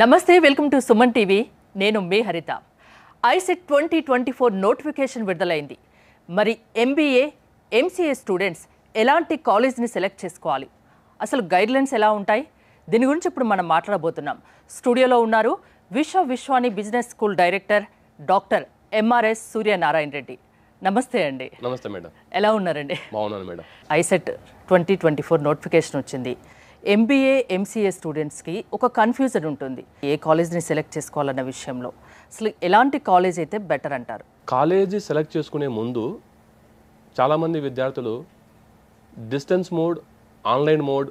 నమస్తే welcome to Suman TV నేను మీ హరిత ఐసెట్ 2024 నోటిఫికేషన్ విడుదలైంది మరి ఎంబీఏ ఎంసీఏ స్టూడెంట్స్ ఎలాంటి కాలేజ్ని సెలెక్ట్ చేసుకోవాలి అసలు గైడ్లైన్స్ ఎలా ఉంటాయి దీని గురించి ఇప్పుడు మనం మాట్లాడబోతున్నాం స్టూడియోలో ఉన్నారు Vishwani business school director doctor MRS Suryanarayana Reddy నమస్తే అండి నమస్తే మేడం ఎలా ఉన్నారండి బాగున్నాను మేడం ఐసెట్ 2024 నోటిఫికేషన్ వచ్చింది ఎంబీఏ ఎంసీఏ స్టూడెంట్స్కి ఒక కన్ఫ్యూజన్ ఉంటుంది ఏ కాలేజ్ని సెలెక్ట్ చేసుకోవాలన్న విషయంలో అసలు ఎలాంటి కాలేజ్ అయితే బెటర్ అంటారు కాలేజీ సెలెక్ట్ చేసుకునే ముందు చాలామంది విద్యార్థులు distance mode online mode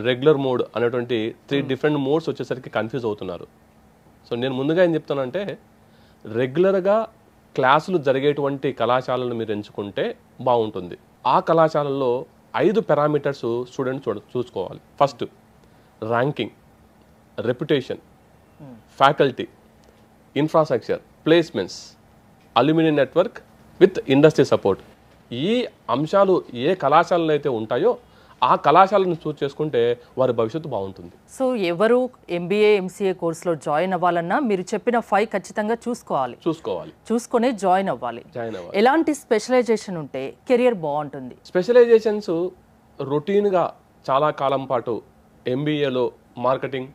regular mode అనేటువంటి 3 డిఫరెంట్ మోడ్స్ వచ్చేసరికి కన్ఫ్యూజ్ అవుతున్నారు. సో నేను ముందుగా ఏం చెప్తానంటే రెగ్యులర్గా క్లాసులు జరిగేటువంటి కళాశాలను మీరు ఎంచుకుంటే బాగుంటుంది. ఆ కళాశాలల్లో 5 పారామీటర్స్ స్టూడెంట్ చూసుకోవాలి. First ranking, reputation, faculty, infrastructure, placements, aluminium network with industry support. ఈ అంశాలు ఏ కళాశాలలో అయితే ఉంటాయో ఆ కళాశాలను చూస్ చేసుకుంటే వారి భవిష్యత్తు బాగుంటుంది. సో ఎవరు ఎంబీఏ ఎంసీఏ కోర్సులో జాయిన్ అవ్వాలన్నా మీరు చెప్పిన 5 ఖచ్చితంగా చూసుకొని జాయిన్ అవ్వాలి. ఎలాంటి స్పెషలైజేషన్ ఉంటే కెరియర్ బాగుంటుంది? స్పెషలైజేషన్స్ రొటీన్గా చాలా కాలం పాటు ఎంబీఏలో marketing,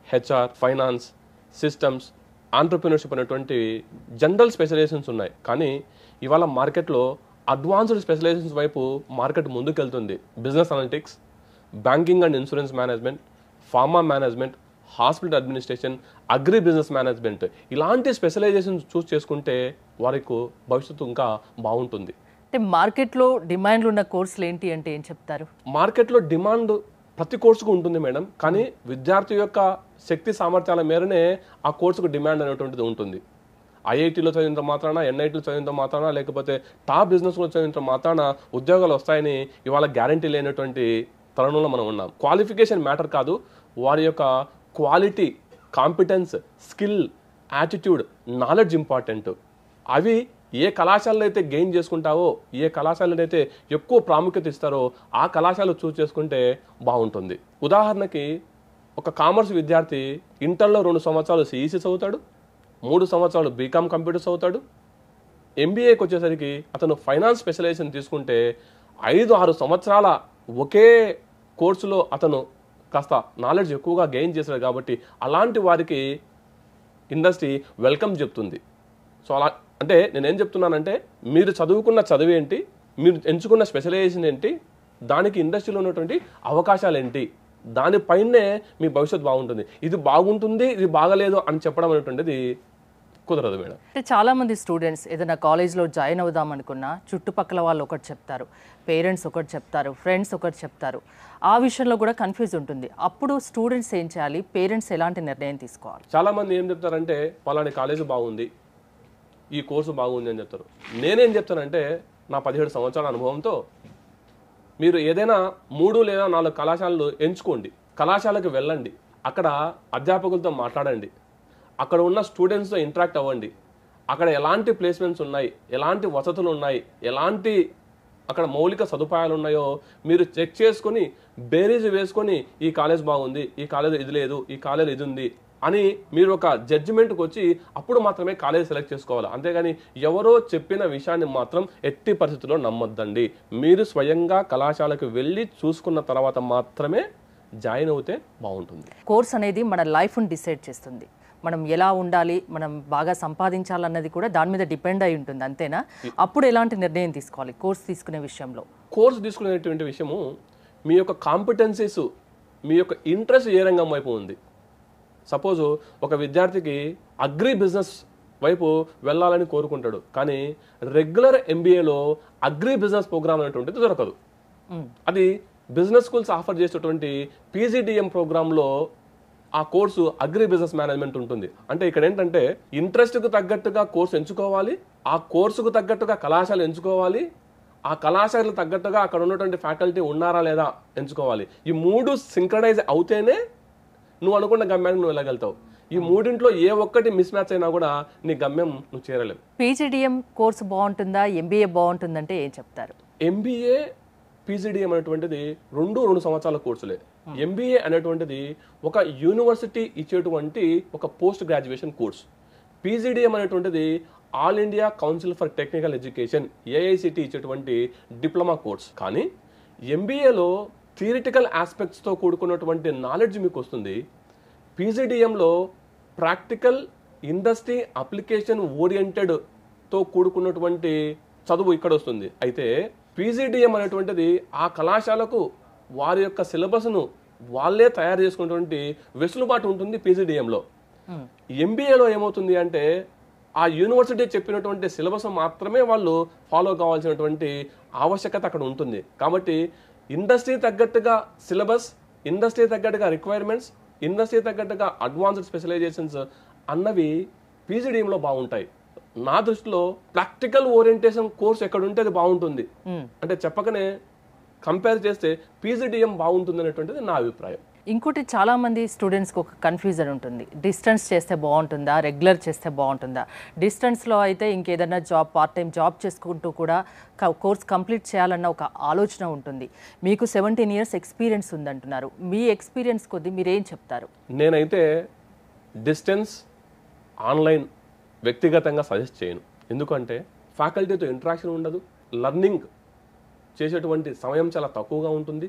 HR, finance, systems, entrepreneurship అనేటువంటి జనరల్ స్పెషలైజేషన్స్ ఉన్నాయి. కానీ ఇవాళ మార్కెట్లో అడ్వాన్స్డ్ స్పెషలైజేషన్స్ వైపు మార్కెట్ ముందుకెళ్తుంది. Business analytics, banking and insurance management, pharma management, hospital administration, agri business management, ఇలాంటి స్పెషలైజేషన్స్ చూస్ చేసుకుంటే వారికి భవిష్యత్తు ఇంకా బాగుంటుంది. అంటే మార్కెట్లో డిమాండ్లు ఉన్న కోర్సులు ఏంటి అంటే ఏం చెప్తారు? మార్కెట్లో డిమాండ్ ప్రతి కోర్సుకు ఉంటుంది మేడం. కానీ విద్యార్థి యొక్క శక్తి సామర్థ్యాల మేరనే ఆ కోర్సుకు డిమాండ్ అనేటువంటిది ఉంటుంది. ఐఐటీలో చదివినంత మాత్రాన, ఎన్ఐటీలో చదివినంత మాత్రాన, లేకపోతే టాప్ బిజినెస్లో చదివినంత మాత్రాన ఉద్యోగాలు వస్తాయని ఇవాళ గ్యారంటీ లేనటువంటి తరుణంలో మనం ఉన్నాం. క్వాలిఫికేషన్ మ్యాటర్ కాదు, వారి యొక్క quality, competence, skill, attitude, knowledge important. అవి ఏ కళాశాలలో అయితే గెయిన్ చేసుకుంటావో, ఏ కళాశాలలో అయితే ఎక్కువ ప్రాముఖ్యత ఇస్తారో ఆ కళాశాల చూస్ చేసుకుంటే బాగుంటుంది. ఉదాహరణకి ఒక కామర్స్ విద్యార్థి ఇంటర్లో 2 సంవత్సరాలు సిఈసి చదువుతాడు, 3 సంవత్సరాలు బీకామ్ కంప్యూటర్స్ అవుతాడు. ఎంబీఏకి వచ్చేసరికి అతను ఫైనాన్స్ స్పెషలైజేషన్ తీసుకుంటే 5-6 సంవత్సరాల ఒకే కోర్సులో అతను కాస్త నాలెడ్జ్ ఎక్కువగా గెయిన్ చేశాడు. కాబట్టి అలాంటి వారికి ఇండస్ట్రీ వెల్కమ్ చెప్తుంది. సో అలా అంటే నేనేం చెప్తున్నానంటే మీరు చదువుకున్న చదువు ఏంటి, మీరు ఎంచుకున్న స్పెషలైజేషన్ ఏంటి, దానికి ఇండస్ట్రీలో ఉన్నటువంటి అవకాశాలు ఏంటి, దానిపైనే మీ భవిష్యత్తు బాగుంటుంది. ఇది బాగుంటుంది, ఇది బాగలేదు అని చెప్పడం అనేటువంటిది కుదరదు మేడం. అంటే చాలామంది స్టూడెంట్స్ ఏదైనా కాలేజ్లో జాయిన్ అవుదాం అనుకున్నా చుట్టుపక్కల వాళ్ళు ఒకటి చెప్తారు, పేరెంట్స్ ఒకటి చెప్తారు, ఫ్రెండ్స్ ఒకటి చెప్తారు. ఆ విషయంలో కూడా కన్ఫ్యూజ్ ఉంటుంది. అప్పుడు స్టూడెంట్స్ ఏం చేయాలి, పేరెంట్స్ ఎలాంటి నిర్ణయం తీసుకోవాలి? చాలామంది ఏం చెప్తారంటే పలాని కాలేజ్ బాగుంది, ఈ కోర్సు బాగుంది అని చెప్తారు. నేనేం చెప్తానంటే నా 17 సంవత్సరాల అనుభవంతో మీరు ఏదైనా 3 లేదా 4 కళాశాలలు ఎంచుకోండి, కళాశాలకు వెళ్ళండి, అక్కడ అధ్యాపకులతో మాట్లాడండి, అక్కడ ఉన్న స్టూడెంట్స్తో ఇంటరాక్ట్ అవ్వండి, అక్కడ ఎలాంటి ప్లేస్మెంట్స్ ఉన్నాయి, ఎలాంటి వసతులు ఉన్నాయి, ఎలాంటి అక్కడ మౌలిక సదుపాయాలు ఉన్నాయో మీరు చెక్ చేసుకొని బేరీజ్ వేసుకొని ఈ కాలేజ్ బాగుంది, ఈ కాలేజ్ ఇది లేదు, ఈ కాలేజ్ ఇది ఉంది అని మీరు ఒక జడ్జిమెంట్కి వచ్చి అప్పుడు మాత్రమే కాలేజ్ సెలెక్ట్ చేసుకోవాలి. అంతేగాని ఎవరో చెప్పిన విషయాన్ని మాత్రం ఎట్టి పరిస్థితుల్లో నమ్మొద్దండి. మీరు స్వయంగా కళాశాలకు వెళ్ళి చూసుకున్న తర్వాత మాత్రమే జాయిన్ అవుతే బాగుంటుంది. కోర్స్ అనేది మన లైఫ్ని డిసైడ్ చేస్తుంది. మనం ఎలా ఉండాలి, మనం బాగా సంపాదించాలన్నది కూడా దాని మీద డిపెండ్ అయి ఉంటుంది. అంతేనా? అప్పుడు ఎలాంటి నిర్ణయం తీసుకోవాలి కోర్స్ తీసుకునే విషయంలో? కోర్స్ తీసుకునేటువంటి విషయము మీ యొక్క కాంపిటెన్సీస్, మీ యొక్క ఇంట్రెస్ట్ ఏ రంగం వైపు ఉంది. సపోజు ఒక విద్యార్థికి అగ్రి బిజినెస్ వైపు వెళ్ళాలని కోరుకుంటాడు, కానీ రెగ్యులర్ ఎంబీఏలో అగ్రి బిజినెస్ ప్రోగ్రామ్ అనేటువంటిది దొరకదు. అది బిజినెస్ స్కూల్స్ ఆఫర్ చేసేటువంటి పీజీడిఎం ప్రోగ్రాంలో ఆ కోర్సు అగ్రి బిజినెస్ మేనేజ్మెంట్ ఉంటుంది. అంటే ఇక్కడ ఏంటంటే ఇంట్రెస్ట్కు తగ్గట్టుగా కోర్సు ఎంచుకోవాలి, ఆ కోర్సుకు తగ్గట్టుగా కళాశాల ఎంచుకోవాలి, ఆ కళాశాలకు తగ్గట్టుగా అక్కడ ఉన్నటువంటి ఫ్యాకల్టీ ఉన్నారా లేదా ఎంచుకోవాలి. ఈ 3 సింక్రనైజ్ అవుతేనే నువ్వు అనుకున్న గమ్యానికి నువ్వు వెళ్ళగలుగుతావు. ఈ 3 ఏ ఒక్కటి మిస్ మ్యాచ్ అయినా కూడా నీ గమ్యం నువ్వు చేరలేవు. పీజీడిఎం కోర్సు బాగుంటుందా, ఎంబీఏ బాగుంటుందంటే ఏం చెప్తారు? ఎంబీఏ, పీజీడిఎం అనేటువంటిది 2 సంవత్సరాల కోర్సులే. ఎంబీఏ అనేటువంటిది ఒక యూనివర్సిటీ ఇచ్చేటువంటి ఒక పోస్ట్ గ్రాడ్యుయేషన్ కోర్స్. పీజీడీఎం అనేటువంటిది all India council for technical education AICTE ఇచ్చేటువంటి డిప్లొమా కోర్స్. కానీ ఎంబీఏలో థియరిటికల్ ఆస్పెక్ట్స్తో కూడుకున్నటువంటి నాలెడ్జ్ మీకు వస్తుంది. పీజీడీఎంలో ప్రాక్టికల్ ఇండస్ట్రీ అప్లికేషన్ ఓరియంటెడ్తో కూడుకున్నటువంటి చదువు ఇక్కడ వస్తుంది. అయితే పీజీడీఎం అనేటువంటిది ఆ కళాశాలకు వారి యొక్క సిలబస్ను వాళ్ళే తయారు చేసుకున్నటువంటి వెసులుబాటు ఉంటుంది పీజీడీఎంలో. ఎంబీఏలో ఏమవుతుంది అంటే ఆ యూనివర్సిటీ చెప్పినటువంటి సిలబస్ మాత్రమే వాళ్ళు ఫాలో కావాల్సినటువంటి ఆవశ్యకత అక్కడ ఉంటుంది. కాబట్టి ఇండస్ట్రీ తగ్గట్టుగా సిలబస్, ఇండస్ట్రీ తగ్గట్టుగా రిక్వైర్మెంట్స్, ఇండస్ట్రీ తగ్గట్టుగా అడ్వాన్స్డ్ స్పెషలైజేషన్స్ అన్నవి పీజీడీఎంలో బాగుంటాయి. నా దృష్టిలో ప్రాక్టికల్ ఓరియంటేషన్ కోర్స్ ఎక్కడ ఉంటే అది బాగుంటుంది. అంటే చెప్పకనే కంపేర్ చేస్తే పీజీడీఎం బాగుంటుంది అనేటువంటిది నా అభిప్రాయం. ఇంకోటి చాలా మంది స్టూడెంట్స్కి ఒక కన్ఫ్యూజన్ ఉంటుంది. డిస్టెన్స్ చేస్తే బాగుంటుందా, రెగ్యులర్ చేస్తే బాగుంటుందా? డిస్టెన్స్లో అయితే ఇంకేదైనా జాబ్, పార్ట్ టైం జాబ్ చేసుకుంటూ కూడా కోర్స్ కంప్లీట్ చేయాలన్న ఒక ఆలోచన ఉంటుంది. మీకు 17 years ఎక్స్పీరియన్స్ ఉందంటున్నారు. మీ ఎక్స్పీరియన్స్ కొద్దీ మీరేం చెప్తారు? నేనైతే డిస్టెన్స్, ఆన్లైన్ వ్యక్తిగతంగా సజెస్ట్ చేయను. ఎందుకంటే ఫ్యాకల్టీతో ఇంటరాక్షన్ ఉండదు, లర్నింగ్ చేసేటువంటి సమయం చాలా తక్కువగా ఉంటుంది,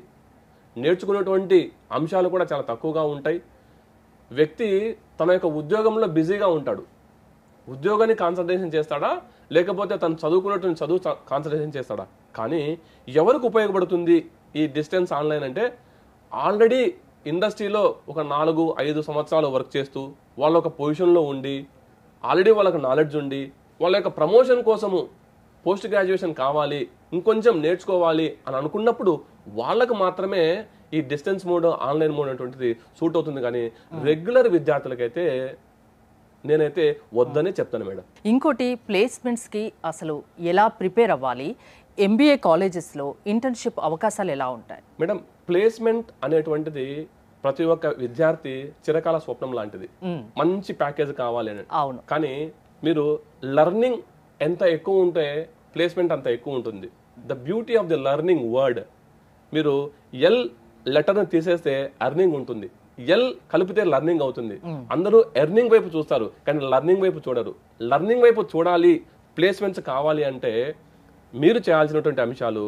నేర్చుకునేటువంటి అంశాలు కూడా చాలా తక్కువగా ఉంటాయి. వ్యక్తి తన యొక్క ఉద్యోగంలో బిజీగా ఉంటాడు. ఉద్యోగాన్ని కాన్సన్ట్రేషన్ చేస్తాడా లేకపోతే తను చదువుకున్నటువంటి చదువు కాన్సన్ట్రేషన్ చేస్తాడా? కానీ ఎవరికి ఉపయోగపడుతుంది ఈ డిస్టెన్స్ ఆన్లైన్ అంటే ఆల్రెడీ ఇండస్ట్రీలో ఒక 4-5 సంవత్సరాలు వర్క్ చేస్తూ వాళ్ళ ఒక పొజిషన్లో ఉండి ఆల్రెడీ వాళ్ళకి నాలెడ్జ్ ఉండి వాళ్ళ యొక్క ప్రమోషన్ కోసము పోస్ట్ గ్రాడ్యుయేషన్ కావాలి, ఇంకొంచెం నేర్చుకోవాలి అని అనుకున్నప్పుడు వాళ్ళకు మాత్రమే ఈ డిస్టెన్స్ మోడ్, ఆన్లైన్ మోడ్ అనేటువంటిది సూట్ అవుతుంది. కానీ రెగ్యులర్ విద్యార్థులకైతే నేనైతే వద్దని చెప్తాను మేడం. ఇంకోటి, ప్లేస్మెంట్స్కి అసలు ఎలా ప్రిపేర్ అవ్వాలి? ఎంబీఏ కాలేజెస్లో ఇంటర్న్షిప్ అవకాశాలు ఎలా ఉంటాయి? మేడం, ప్లేస్మెంట్ అనేటువంటిది ప్రతి ఒక్క విద్యార్థి చిరకాల స్వప్నం లాంటిది. మంచి ప్యాకేజ్ కావాలి అని. అవును. కానీ మీరు లెర్నింగ్ ఎంత ఎక్కువ ఉంటే ప్లేస్మెంట్ అంత ఎక్కువ ఉంటుంది. The beauty of the learning word, మీరు ఎల్ లెటర్ని తీసేస్తే ఎర్నింగ్ ఉంటుంది, ఎల్ కలిపితే లర్నింగ్ అవుతుంది. అందరూ ఎర్నింగ్ వైపు చూస్తారు కానీ లర్నింగ్ వైపు చూడరు. లర్నింగ్ వైపు చూడాలి, ప్లేస్మెంట్స్ కావాలి అంటే మీరు చేయాల్సినటువంటి అంశాలు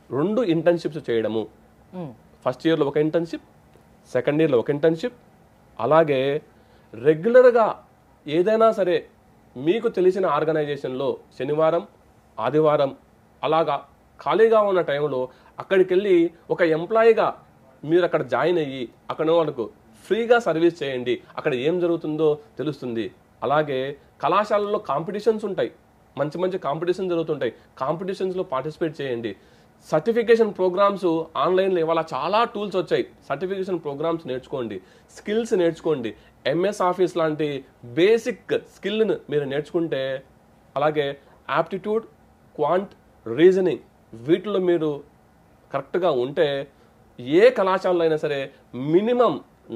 2 ఇంటర్న్షిప్స్ చేయడము. ఫస్ట్ ఇయర్లో ఒక ఇంటర్న్షిప్, సెకండ్ ఇయర్లో ఒక ఇంటర్న్షిప్. అలాగే రెగ్యులర్గా ఏదైనా సరే మీకు తెలిసిన ఆర్గనైజేషన్లో శనివారం, ఆదివారం అలాగా ఖాళీగా ఉన్న టైంలో అక్కడికి వెళ్ళి ఒక ఎంప్లాయీగా మీరు అక్కడ జాయిన్ అయ్యి అక్కడ వాళ్ళకు ఫ్రీగా సర్వీస్ చేయండి. అక్కడ ఏం జరుగుతుందో తెలుస్తుంది. అలాగే కళాశాలల్లో కాంపిటీషన్స్ ఉంటాయి, మంచి మంచి కాంపిటీషన్ జరుగుతుంటాయి. కాంపిటీషన్స్లో పార్టిసిపేట్ చేయండి. సర్టిఫికేషన్ ప్రోగ్రామ్స్ ఆన్లైన్లో ఇవాళ చాలా టూల్స్ వచ్చాయి. సర్టిఫికేషన్ ప్రోగ్రామ్స్ నేర్చుకోండి, స్కిల్స్ నేర్చుకోండి. ఎంఎస్ ఆఫీస్ లాంటి బేసిక్ స్కిల్ని మీరు నేర్చుకుంటే, అలాగే యాప్టిట్యూడ్, క్వాంట్, రీజనింగ్ వీటిలో మీరు కరెక్ట్గా ఉంటే ఏ కళాశాలలో అయినా సరే మినిమం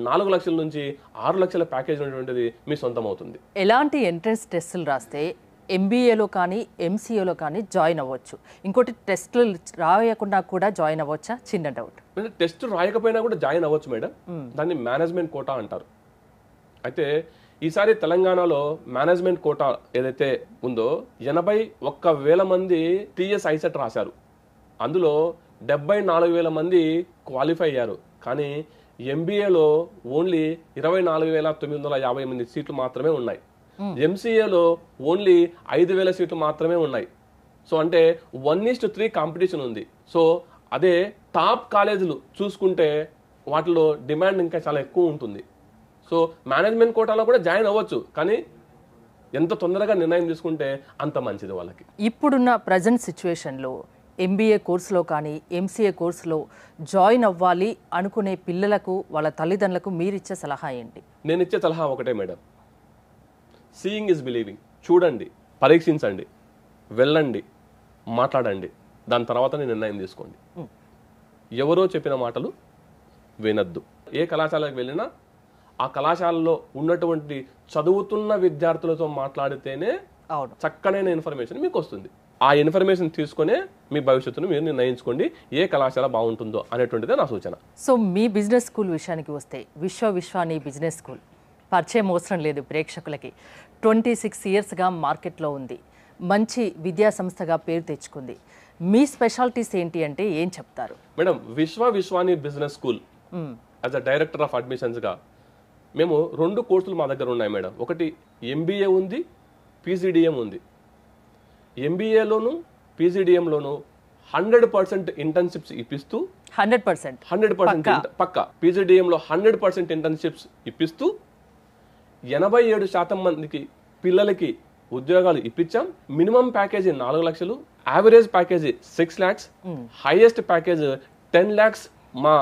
4 లక్షల నుంచి 6 లక్షల ప్యాకేజ్ అనేటువంటిది మీ సొంతం అవుతుంది. ఎలాంటి ఎంట్రన్స్ టెస్టులు రాస్తే ఎంబీఏలో కానీ ఎంసీఏలో కానీ జాయిన్ అవ్వచ్చు? ఇంకోటి, టెస్టులు రాయకుండా కూడా జాయిన్ అవ్వచ్చా? చిన్న డౌట్. టెస్ట్ రాయకపోయినా కూడా జాయిన్ అవ్వచ్చు మేడం. దాన్ని మేనేజ్మెంట్ కోటా అంటారు. అయితే ఈసారి తెలంగాణలో మేనేజ్మెంట్ కోటా ఏదైతే ఉందో 81,000 మంది టీఎస్ ఐసెట్ రాశారు. అందులో 74,000 మంది క్వాలిఫై అయ్యారు. కానీ ఎంబీఏలో ఓన్లీ 24,950 సీట్లు మాత్రమే ఉన్నాయి. ఎంసీఏలో ఓన్లీ 5,000 సీట్లు మాత్రమే ఉన్నాయి. సో అంటే 1:3 కాంపిటీషన్ ఉంది. సో అదే టాప్ కాలేజీలు చూసుకుంటే వాటిలో డిమాండ్ ఇంకా చాలా ఎక్కువ ఉంటుంది. సో మేనేజ్మెంట్ కోటాలో కూడా జాయిన్ అవ్వచ్చు, కానీ ఎంత తొందరగా నిర్ణయం తీసుకుంటే అంత మంచిది వాళ్ళకి. ఇప్పుడున్న ప్రజెంట్ సిచ్యువేషన్లో ఎంబీఏ కోర్సులో కానీ ఎంసీఏ కోర్సులో జాయిన్ అవ్వాలి అనుకునే పిల్లలకు, వాళ్ళ తల్లిదండ్రులకు మీరిచ్చే సలహా ఏంటి? నేను ఇచ్చే సలహా ఒకటే మేడం, సీయింగ్ ఇస్ బిలీవింగ్. చూడండి, పరీక్షించండి, వెళ్ళండి, మాట్లాడండి, దాని తర్వాత నిర్ణయం తీసుకోండి. ఎవరో చెప్పిన మాటలు వినద్దు. ఏ కళాశాలకు వెళ్ళినా ఆ కళాశాలలో ఉన్నటువంటి చదువుతున్న విద్యార్థులతో మాట్లాడితేనే చక్కనైన ఇన్ఫర్మేషన్ మీకు వస్తుంది. ఆ ఇన్ఫర్మేషన్ తీసుకునే మీ భవిష్యత్తును మీరు నిర్ణయించుకోండి ఏ కళాశాల బాగుంటుందో అనేటువంటిదే నా సూచన. సో మీ బిజినెస్ స్కూల్ విషయానికి వస్తే విశ్వాని బిజినెస్ స్కూల్ పరిచయం అవసరం లేదు ప్రేక్షకులకి. 26 ఇయర్స్గా మార్కెట్లో ఉంది, మంచి విద్యా సంస్థగా పేరు తెచ్చుకుంది. మీ స్పెషాలిటీస్ ఏంటి అంటే ఏం చెప్తారు? Madam, Vishwani business school as a director of అడ్మిషన్స్గా మేము 2 కోర్సులు మా దగ్గర ఉన్నాయి మేడం. ఒకటి MBA ఉంది, PGDM ఉంది. MBAలోను PGDMలోను 100% ఇంటర్న్షిప్స్ ఇప్పిస్తూ 100% పక్క PGDMలో 100% ఇంటర్న్షిప్స్ ఇప్పిస్తూ 87% మందికి పిల్లలకి ఉద్యోగాలు ఇప్పించాం. మినిమం ప్యాకేజీ 4 లక్షలు, average package 6 lakhs, highest package 10 lakhs మా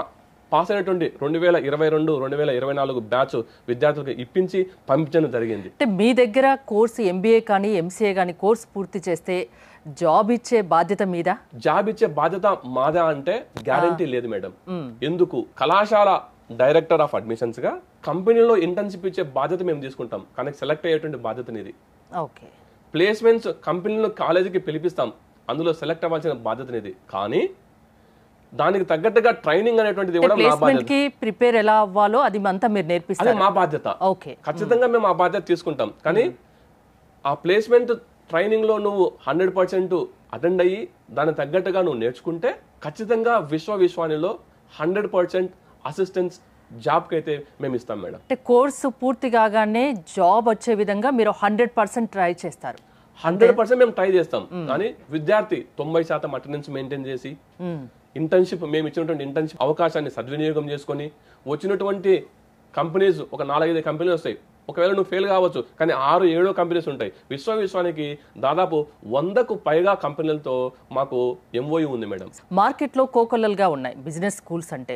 పాస్ అయినటువంటి 2022-2024 బ్యాచ్ విద్యార్థులకు ఇప్పించి పంపించడం జరిగింది. అంటే మీ దగ్గర కోర్సు MBA కానీ MCA కానీ కోర్సు పూర్తి చేస్తే జాబ్ ఇచ్చే బాధ్యత మీద? జాబ్ ఇచ్చే బాధ్యత మాదా అంటే గ్యారంటీ లేదు మేడం. ఎందుకు? కళాశాల డైరెక్టర్ ఆఫ్ అడ్మిషన్స్ గా కంపెనీలో ఇంటర్న్షిప్ ఇచ్చే బాధ్యత మేము తీసుకుంటాం, కానీ సెలెక్ట్ అయ్యేటువంటి బాధ్యత నీది. ఓకే. ప్లేస్మెంట్స్ కంపెనీలో కాలేజీకి పిలిపిస్తాం, అందులో సెలెక్ట్ అవ్వాల్సిన బాధ్యత నీది. కానీ దానికి తగ్గట్టుగా ట్రైనింగ్ అనేటువంటిది కూడా మా బాధ్యత. ప్రిపేర్ ఎలా అవ్వాలో అది అంతా మీరు నేర్పిస్తారు, అది మా బాధ్యత. ఓకే, ఖచ్చితంగా మేము ఆ బాధ్యత తీసుకుంటాం. కానీ ఆ ప్లేస్మెంట్ ట్రైనింగ్ లో నువ్వు 100% అటెండ్ అయ్యి దానికి తగ్గట్టుగా నువ్వు నేర్చుకుంటే ఖచ్చితంగా విశ్వానిలో 100% అసిస్టెన్స్ జాబ్ కి అయితే మేము ఇస్తాం మేడం. అంటే కోర్సు పూర్తి కాగానే జాబ్ వచ్చే విధంగా మీరు 100% ట్రై చేస్తారు? 100% మేము ట్రై చేస్తాం. కానీ విద్యార్థి 90% అటెండెన్స్ మెయింటైన్ చేసి ఇంటర్న్షిప్ మేము ఇచ్చినటువంటి ఇంటర్న్షిప్ అవకాశాన్ని సద్వినియోగం చేసుకొని వచ్చినటువంటి కంపెనీస్ ఒక 4-5 కంపెనీలు వస్తాయి. ఒకవేళ నువ్వు ఫెయిల్ కావచ్చు, కానీ 6-7 కంపెనీస్ ఉంటాయి. విశ్వానికి దాదాపు 100కు పైగా కంపెనీలతో మాకు MOU ఉంది మేడం. మార్కెట్లో కోకొల్లలుగా ఉన్నాయి బిజినెస్ స్కూల్స్ అంటే,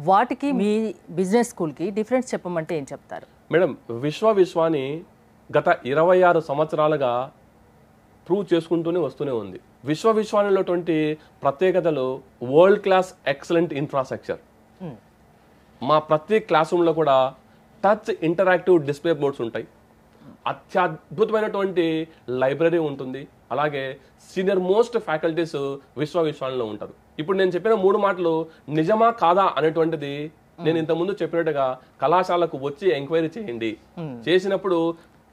వాటికి మీ బిజినెస్ స్కూల్కి డిఫరెన్స్ చెప్పమంటే ఏం చెప్తారు? మేడం, విశ్వాని గత 26 సంవత్సరాలుగా ప్రూవ్ చేసుకుంటూనే వస్తూనే ఉంది. విశ్వానిలోటువంటి ప్రత్యేకతలు వరల్డ్ క్లాస్ ఎక్సలెంట్ ఇన్ఫ్రాస్ట్రక్చర్. మా ప్రతి క్లాస్ రూమ్లో కూడా టచ్ ఇంటరాక్టివ్ డిస్ప్లే బోర్డ్స్ ఉంటాయి, అత్యద్భుతమైనటువంటి లైబ్రరీ ఉంటుంది, అలాగే సీనియర్ మోస్ట్ ఫ్యాకల్టీస్ విశ్వానిలో ఉంటారు. ఇప్పుడు నేను చెప్పిన 3 మాటలు నిజమా కాదా అనేటువంటిది నేను ఇంతకుముందు చెప్పినట్టుగా కళాశాలకు వచ్చి ఎంక్వైరీ చేయండి. చేసినప్పుడు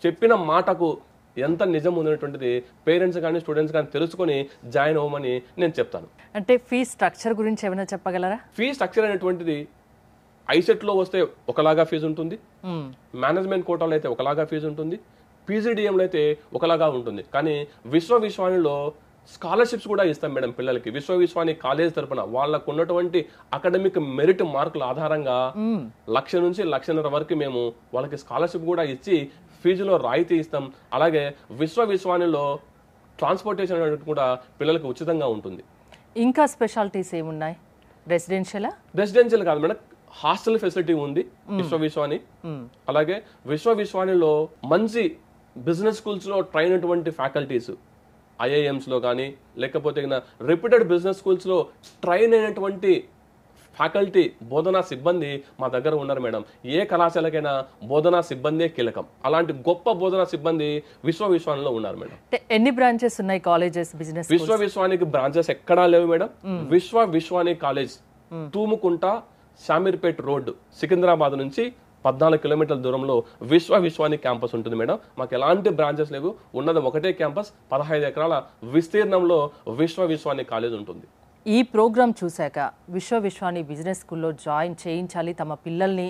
చెప్పిన మాటకు ఎంత నిజం ఉన్నటువంటిది పేరెంట్స్ కానీ స్టూడెంట్స్ కానీ తెలుసుకొని జాయిన్ అవ్వమని నేను చెప్తాను. అంటే ఫీ స్ట్రక్చర్ గురించి ఏమైనా చెప్పగలరా? ఫీ స్ట్రక్చర్ అనేటువంటిది ఐసెట్లో వస్తే ఒకలాగా ఫీజు ఉంటుంది, మేనేజ్మెంట్ కోటాలో అయితే ఒకలాగా ఫీజు ఉంటుంది, PGDMలో అయితే ఒకలాగా ఉంటుంది. కానీ విశ్వానిలో స్కాలర్షిప్స్ కూడా ఇస్తాం మేడం పిల్లలకి. విశ్వాని కాలేజ్ తరపున వాళ్ళకు ఉన్నటువంటి అకాడమిక్ మెరిట్ మార్కుల ఆధారంగా 1 లక్ష నుంచి 1.5 లక్షల వరకు మేము వాళ్ళకి స్కాలర్షిప్ కూడా ఇచ్చి ఫీజులో రాయితీ ఇస్తాం. అలాగే విశ్వానిలో ట్రాన్స్పోర్టేషన్ అనేది కూడా పిల్లలకు ఉచితంగా ఉంటుంది. ఇంకా స్పెషాలిటీస్ ఏమున్నాయి? రెసిడెన్షియల్ కాదు మేడం, హాస్టల్ ఫెసిలిటీ ఉంది విశ్వాని. అలాగే విశ్వానిలో మంచి బిజినెస్ స్కూల్స్ లో ట్రైన్ అయినటువంటి ఫ్యాకల్టీస్, IIMs లో కానీ లేకపోతే రెప్యూటెడ్ బిజినెస్ స్కూల్స్ లో ట్రైన్ అయినటువంటి ఫ్యాకల్టీ బోధనా సిబ్బంది మా దగ్గర ఉన్నారు మేడం. ఏ కళాశాలకైనా బోధనా సిబ్బందే కీలకం. అలాంటి గొప్ప బోధనా సిబ్బంది విశ్వానిలో ఉన్నారు మేడం. ఎన్ని బ్రాంచెస్ ఉన్నాయి కాలేజెస్ బిజినెస్? విశ్వానికి బ్రాంచెస్ ఎక్కడా లేవు madam. Vishwani college Thumukunta Shamirpet road, Secunderabad నుంచి 14 కిలోమీటర్ల దూరంలో విశ్వాని క్యాంపస్ ఉంటుంది మేడం. మాకు ఎలాంటి బ్రాంచెస్ లేవు, ఉన్నది ఒకటే క్యాంపస్, 15 ఎకరాల విస్తీర్ణంలో విశ్వాని కాలేజ్ ఉంటుంది. ఈ ప్రోగ్రామ్ చూశాక విశ్వాని బిజినెస్ స్కూల్లో జాయిన్ చేయించాలి తమ పిల్లల్ని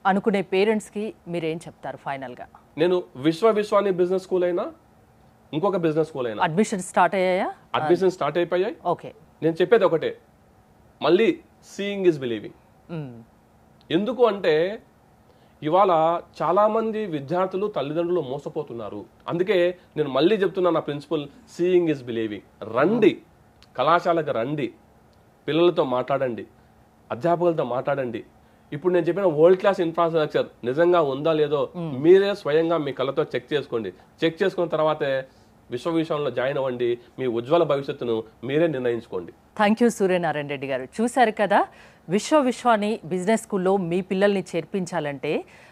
అనుకునే పేరెంట్స్కి మీరేం చెప్తారు ఫైనల్గా? నేను విశ్వాని బిజినెస్ స్కూల్ అయినా ఇంకొక బిజినెస్ స్కూల్ అయినా అడ్మిషన్ స్టార్ట్ అయ్యాయా? అడ్మిషన్ స్టార్ట్ అయిపోయాయి. ఓకే, నేను చెప్పేది ఒకటే, మళ్ళీ సీయింగ్ ఇస్ బిలీవింగ్. ఎందుకు అంటే ఇవాళ చాలా మంది విద్యార్థులు తల్లిదండ్రులు మోసపోతున్నారు. అందుకే నేను మళ్ళీ చెప్తున్నా, నా ప్రిన్సిపల్ సీయింగ్ ఇస్ బిలీవింగ్. రండి, కళాశాలకు రండి, పిల్లలతో మాట్లాడండి, అధ్యాపకులతో మాట్లాడండి. ఇప్పుడు నేను చెప్పిన వరల్డ్ క్లాస్ ఇన్ఫ్రాస్ట్రక్చర్ నిజంగా ఉందా లేదో మీరే స్వయంగా మీ కళ్ళతో చెక్ చేసుకోండి. చెక్ చేసుకున్న తర్వాతే విశ్వానిలో జాయిన్ అవ్వండి. మీ ఉజ్వల భవిష్యత్తును మీరే నిర్ణయించుకోండి. థ్యాంక్ యూ సూర్యనారాయణ రెడ్డి గారు. చూశారు కదా, విశ్వాని బిజినెస్ స్కూల్లో మీ పిల్లల్ని చేర్పించాలంటే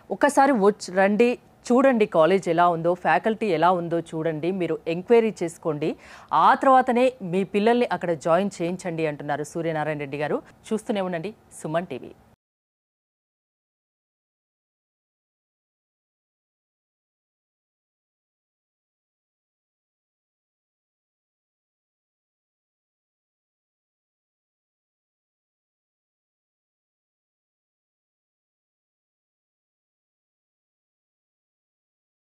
ఒకసారి రండి, చూడండి కాలేజ్ ఎలా ఉందో, ఫ్యాకల్టీ ఎలా ఉందో చూడండి, మీరు ఎంక్వైరీ చేసుకోండి, ఆ తర్వాతనే మీ పిల్లల్ని అక్కడ జాయిన్ చేయించండి అంటున్నారు సూర్యనారాయణ రెడ్డి గారు. చూస్తూనే ఉండండి సుమన్ టీవీ.